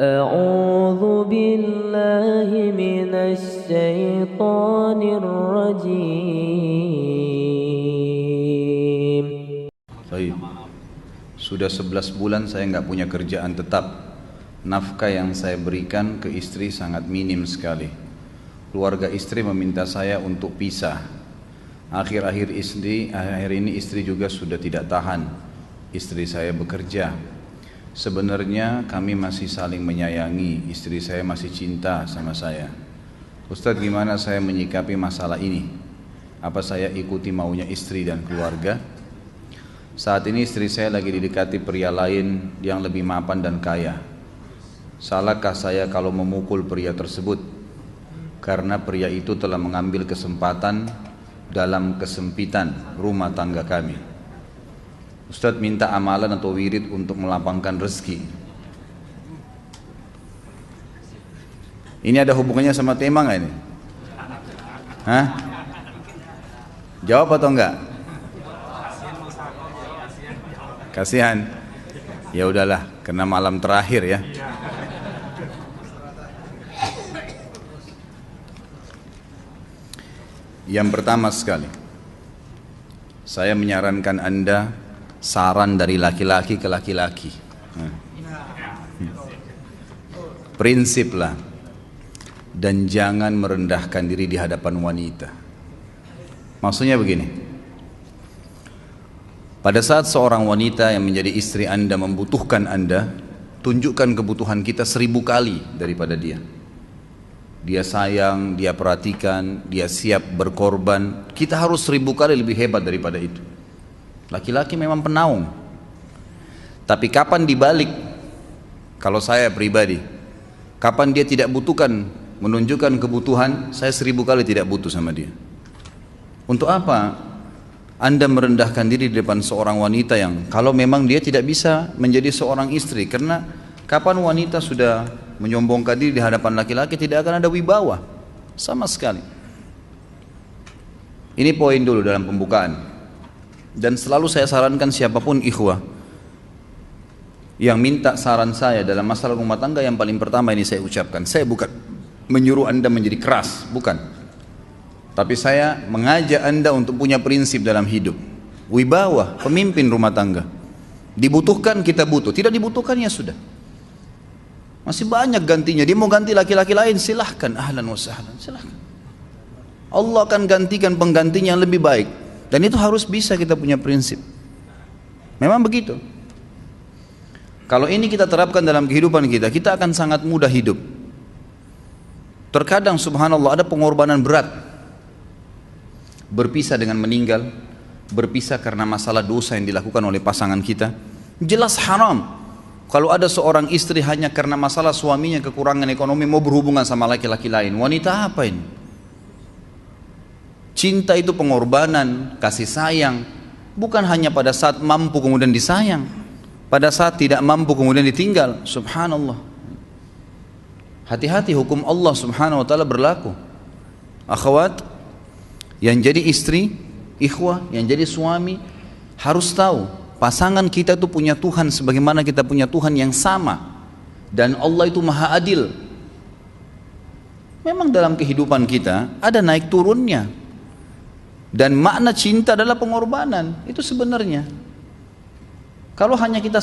أعوذ بالله من الشيطان الرجيم. Baik. Sudah 11 bulan saya nggak punya kerjaan tetap. Nafkah yang saya berikan ke istri sangat minim sekali. Keluarga istri meminta saya untuk pisah. Akhir-akhir ini istri juga sudah tidak tahan. Istri saya bekerja. Sebenarnya kami masih saling menyayangi. Istri saya masih cinta sama saya. Ustadz, gimana saya menyikapi masalah ini? Apa saya ikuti maunya istri dan keluarga? Saat ini istri saya lagi didekati pria lain yang lebih mapan dan kaya. Salahkah saya kalau memukul pria tersebut? Karena pria itu telah mengambil kesempatan dalam kesempitan rumah tangga kami. Ustadz minta amalan atau wirid untuk melapangkan rezeki. Ini ada hubungannya sama tema nggak ini? Hah? Jawab atau enggak? Kasihan. Ya udahlah, karena malam terakhir ya. Yang pertama sekali, saya menyarankan Anda saran dari laki-laki ke laki-laki. Prinsiplah dan jangan merendahkan diri di hadapan wanita. Maksudnya begini, pada saat seorang wanita yang menjadi istri Anda membutuhkan Anda, tunjukkan kebutuhan kita 1000 kali daripada dia. Dia sayang, dia perhatikan, dia siap berkorban. Kita harus 1000 kali lebih hebat daripada itu. Laki-laki memang penaung. Tapi kapan dibalik? Kalau saya pribadi, kapan dia tidak butuhkan, menunjukkan kebutuhan, saya 1000 kali tidak butuh sama dia. Untuk apa Anda merendahkan diri di depan seorang wanita yang kalau memang dia tidak bisa menjadi seorang istri? Karena kapan wanita sudah menyombongkan diri di hadapan laki-laki, tidak akan ada wibawa sama sekali. Ini poin dulu dalam pembukaan. Dan selalu saya sarankan siapapun ikhwah yang minta saran saya dalam masalah rumah tangga, yang paling pertama ini saya ucapkan, saya bukan menyuruh Anda menjadi keras, bukan. Tapi saya mengajak Anda untuk punya prinsip dalam hidup. Wibawa, pemimpin rumah tangga. Dibutuhkan kita butuh, tidak dibutuhkan ya sudah. Masih banyak gantinya. Dia mau ganti laki-laki lain, silahkan, ahlan wa sahlan, silahkan. Allah akan gantikan penggantinya yang lebih baik. Dan itu harus bisa kita punya prinsip. Memang begitu. Kalau ini kita terapkan dalam kehidupan kita, kita akan sangat mudah hidup. Terkadang subhanallah ada pengorbanan berat. Berpisah dengan meninggal, berpisah karena masalah dosa yang dilakukan oleh pasangan kita, jelas haram. Kalau ada seorang istri hanya karena masalah suaminya kekurangan ekonomi mau berhubungan sama laki-laki lain, wanita apa ini? Cinta itu pengorbanan, kasih sayang, bukan hanya pada saat mampu kemudian disayang, pada saat tidak mampu kemudian ditinggal. Subhanallah. Hati-hati, hukum Allah subhanahu wa ta'ala berlaku. Akhwat yang jadi istri, ikhwah yang jadi suami harus tahu pasangan kita itu punya Tuhan sebagaimana kita punya Tuhan yang sama. Dan Allah itu maha adil. Memang dalam kehidupan kita ada naik turunnya. Dan makna cinta adalah pengorbanan. Itu sebenarnya. Kalau hanya kita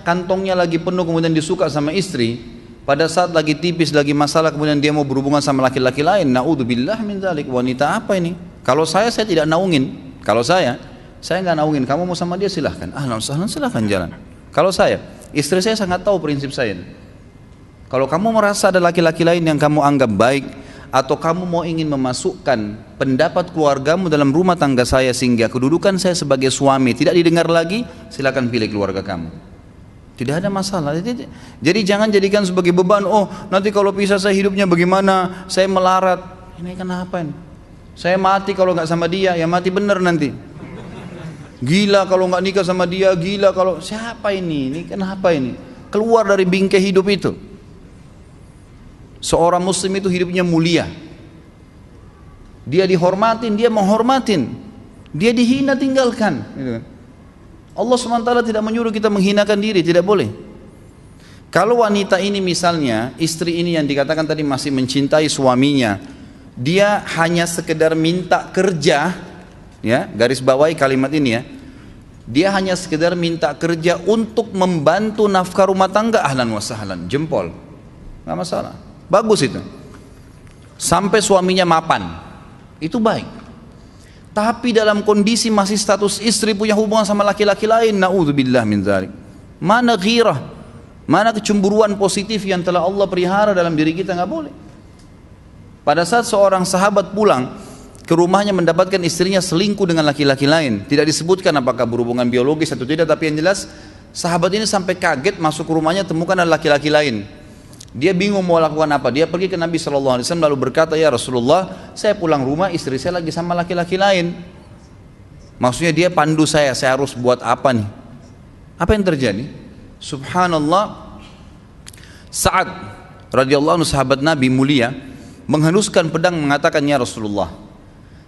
kantongnya lagi penuh kemudian disuka sama istri, pada saat lagi tipis, lagi masalah kemudian dia mau berhubungan sama laki-laki lain, na'udzubillah min dzalik. Wanita apa ini? Kalau saya tidak naungin. Kalau saya nggak naungin. Kamu mau sama dia silahkan, ahlan sahlan, silahkan jalan. Kalau saya, istri saya sangat tahu prinsip saya. Kalau kamu merasa ada laki-laki lain yang kamu anggap baik, atau kamu mau ingin memasukkan pendapat keluargamu dalam rumah tangga saya sehingga kedudukan saya sebagai suami tidak didengar lagi, silakan pilih keluarga kamu. Tidak ada masalah. Jadi jangan jadikan sebagai beban. Oh, nanti kalau pisah saya hidupnya bagaimana? Saya melarat. Ini kenapa ini? Saya mati kalau nggak sama dia, ya mati bener nanti. Gila kalau nggak nikah sama dia, gila kalau siapa ini? Ini kenapa ini? Keluar dari bingkai hidup itu. Seorang muslim itu hidupnya mulia. Dia dihormatin, dia menghormatin. Dia dihina, tinggalkan. Allah SWT tidak menyuruh kita menghinakan diri, tidak boleh. Kalau wanita ini misalnya, istri ini yang dikatakan tadi masih mencintai suaminya, dia hanya sekedar minta kerja, ya, garis bawahi kalimat ini ya. Dia hanya sekedar minta kerja untuk membantu nafkah rumah tangga, ahlan wa sahlan, jempol. Nggak masalah. Bagus itu. Sampai suaminya mapan. Itu baik. Tapi dalam kondisi masih status istri punya hubungan sama laki-laki lain, naudzubillah min dzalik. Mana ghirah? Mana kecemburuan positif yang telah Allah pelihara dalam diri kita? Nggak boleh. Pada saat seorang sahabat pulang ke rumahnya mendapatkan istrinya selingkuh dengan laki-laki lain, tidak disebutkan apakah berhubungan biologis atau tidak, tapi yang jelas sahabat ini sampai kaget masuk ke rumahnya temukan ada laki-laki lain. Dia bingung mau lakukan apa. Dia pergi ke Nabi SAW lalu berkata, ya Rasulullah, saya pulang rumah istri saya lagi sama laki-laki lain. Maksudnya dia pandu saya harus buat apa nih? Apa yang terjadi? Subhanallah, Sa'ad radhiyallahu anhu sahabat Nabi mulia menghenuskan pedang mengatakan, ya Rasulullah,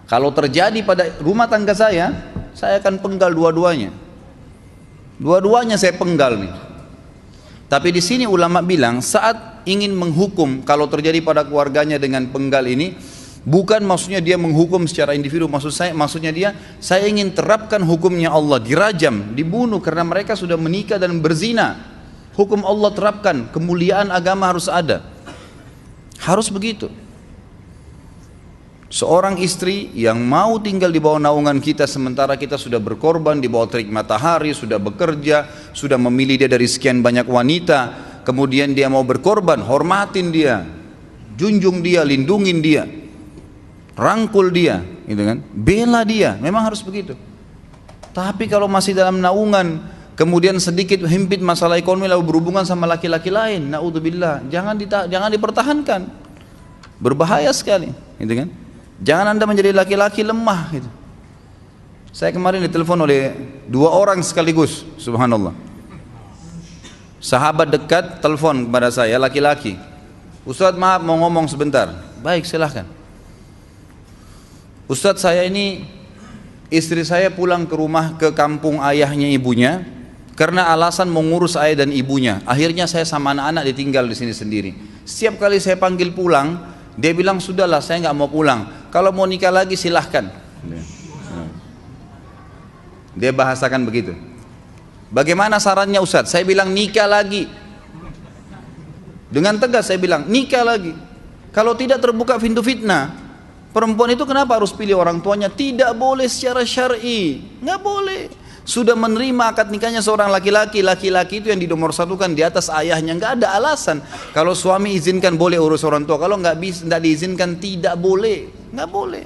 kalau terjadi pada rumah tangga saya akan penggal dua-duanya. Dua-duanya saya penggal nih. Tapi di sini ulama bilang saat ingin menghukum kalau terjadi pada keluarganya dengan penggal ini, bukan maksudnya dia menghukum secara individu, maksudnya saya ingin terapkan hukumnya Allah, dirajam, dibunuh karena mereka sudah menikah dan berzina. Hukum Allah terapkan, kemuliaan agama harus ada. Harus begitu. Seorang istri yang mau tinggal di bawah naungan kita sementara kita sudah berkorban di bawah terik matahari, sudah bekerja, sudah memilih dia dari sekian banyak wanita, kemudian dia mau berkorban, hormatin dia, junjung dia, lindungin dia, rangkul dia, gitu kan? Bela dia, memang harus begitu. Tapi kalau masih dalam naungan, kemudian sedikit himpit masalah ekonomi lalu berhubungan sama laki-laki lain, naudzubillah, jangan dipertahankan. Berbahaya sekali, gitu kan? Jangan Anda menjadi laki-laki lemah gitu. Saya kemarin ditelepon oleh 2 orang sekaligus, subhanallah. Sahabat dekat telepon kepada saya, laki-laki. Ustaz, maaf mau ngomong sebentar. Baik, silahkan. Ustaz, saya ini istri saya pulang ke rumah ke kampung ayahnya ibunya karena alasan mengurus ayah dan ibunya. Akhirnya saya sama anak-anak ditinggal di sini sendiri. Setiap kali saya panggil pulang, dia bilang sudahlah saya nggak mau pulang. Kalau mau nikah lagi silahkan. Dia bahasakan begitu. Bagaimana sarannya Ustaz? Saya bilang nikah lagi. Dengan tegas saya bilang nikah lagi. Kalau tidak terbuka pintu fitnah. Perempuan itu kenapa harus pilih orang tuanya? Tidak boleh secara syar'i. Nggak boleh. Sudah menerima akad nikahnya seorang laki-laki, laki-laki itu yang dinomorsatukan di atas ayahnya, nggak ada alasan. Kalau suami izinkan boleh urus orang tua, kalau nggak diizinkan tidak boleh, nggak boleh.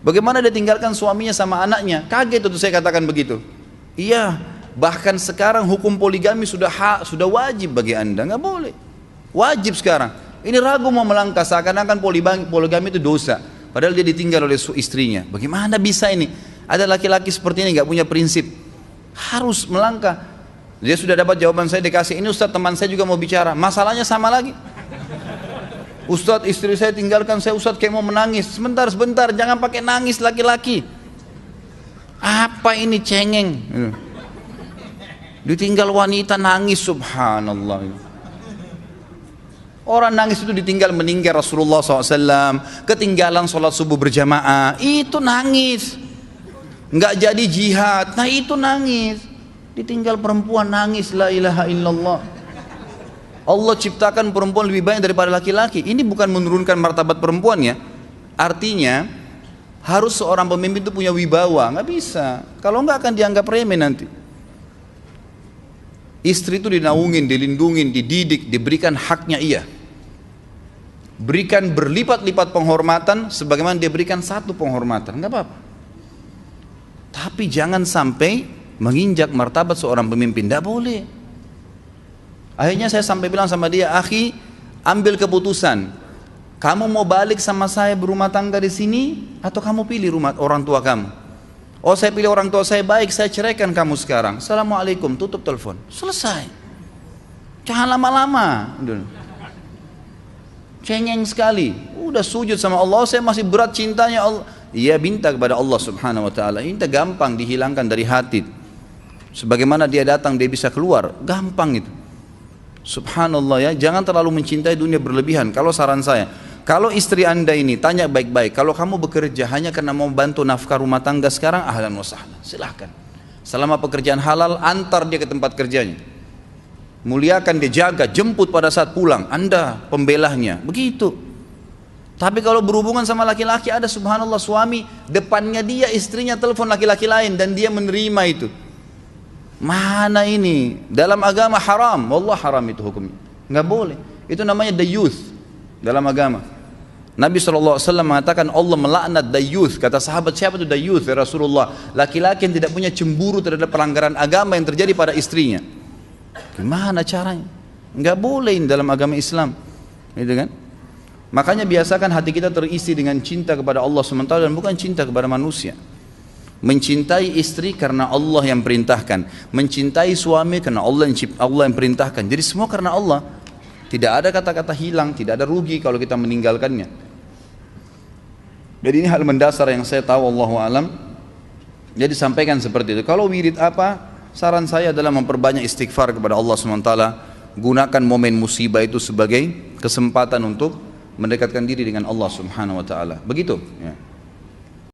Bagaimana dia tinggalkan suaminya sama anaknya? Kaget itu saya katakan begitu. Iya, bahkan sekarang hukum poligami sudah wajib bagi Anda, nggak boleh. Wajib sekarang. Ini ragu mau melangkah seakan-akan poligami itu dosa. Padahal dia ditinggal oleh istrinya. Bagaimana bisa ini? Ada laki-laki seperti ini nggak punya prinsip, harus melangkah. Dia sudah dapat jawaban saya dikasih. Ini Ustaz, teman saya juga mau bicara. Masalahnya sama lagi. Ustaz, istri saya tinggalkan saya, Ustaz, kayak mau menangis. Sebentar, jangan pakai nangis laki-laki. Apa ini cengeng? Ditinggal wanita nangis, subhanallah. Orang nangis itu ditinggal meninggal Rasulullah SAW, ketinggalan sholat subuh berjamaah, itu nangis. Nggak jadi jihad, nah itu nangis. Ditinggal perempuan nangis, la ilaha illallah. Allah ciptakan perempuan lebih banyak daripada laki-laki. Ini bukan menurunkan martabat perempuan ya. Artinya harus seorang pemimpin itu punya wibawa. Nggak bisa, kalau nggak akan dianggap remeh nanti. Istri itu dinaungin, dilindungin, dididik, diberikan haknya ia. Berikan berlipat-lipat penghormatan sebagaimana dia berikan satu penghormatan, nggak apa-apa. Tapi jangan sampai menginjak martabat seorang pemimpin, tidak boleh. Akhirnya saya sampai bilang sama dia, akhi, ambil keputusan. Kamu mau balik sama saya berumah tangga di sini, atau kamu pilih rumah orang tua kamu? Oh, saya pilih orang tua saya, baik, saya ceraikan kamu sekarang. Assalamualaikum, tutup telepon, selesai. Jangan lama-lama. Cengeng sekali, udah sujud sama Allah, saya masih berat cintanya Allah. Ia minta kepada Allah subhanahu wa ta'ala, minta gampang dihilangkan dari hati. Sebagaimana dia datang dia bisa keluar, gampang itu. Subhanallah ya, jangan terlalu mencintai dunia berlebihan. Kalau saran saya, kalau istri anda ini tanya baik-baik, kalau kamu bekerja hanya karena mau bantu nafkah rumah tangga sekarang, ahlan wa sahlan, silahkan. Selama pekerjaan halal, antar dia ke tempat kerjanya. Muliakan dia, jaga, jemput pada saat pulang, anda pembelahnya, begitu. Tapi kalau berhubungan sama laki-laki, ada subhanallah suami, depannya dia istrinya telepon laki-laki lain dan dia menerima itu. Mana ini? Dalam agama haram, wallah haram itu hukumnya. Nggak boleh. Itu namanya dayuth dalam agama. Nabi SAW mengatakan Allah melaknat dayuth. Kata sahabat, siapa itu dayuth ya Rasulullah? Laki-laki yang tidak punya cemburu terhadap pelanggaran agama yang terjadi pada istrinya. Gimana caranya? Nggak boleh ini dalam agama Islam, gitu kan? Makanya biasakan hati kita terisi dengan cinta kepada Allah SWT dan bukan cinta kepada manusia. Mencintai istri karena Allah yang perintahkan, mencintai suami karena Allah yang perintahkan. Jadi semua karena Allah. Tidak ada kata-kata hilang, tidak ada rugi kalau kita meninggalkannya. Jadi ini hal mendasar yang saya tahu, wallahu alam. Jadi sampaikan seperti itu. Kalau wirid apa? Saran saya adalah memperbanyak istighfar kepada Allah SWT. Gunakan momen musibah itu sebagai kesempatan untuk mendekatkan diri dengan Allah Subhanahu wa taala. Begitu ya.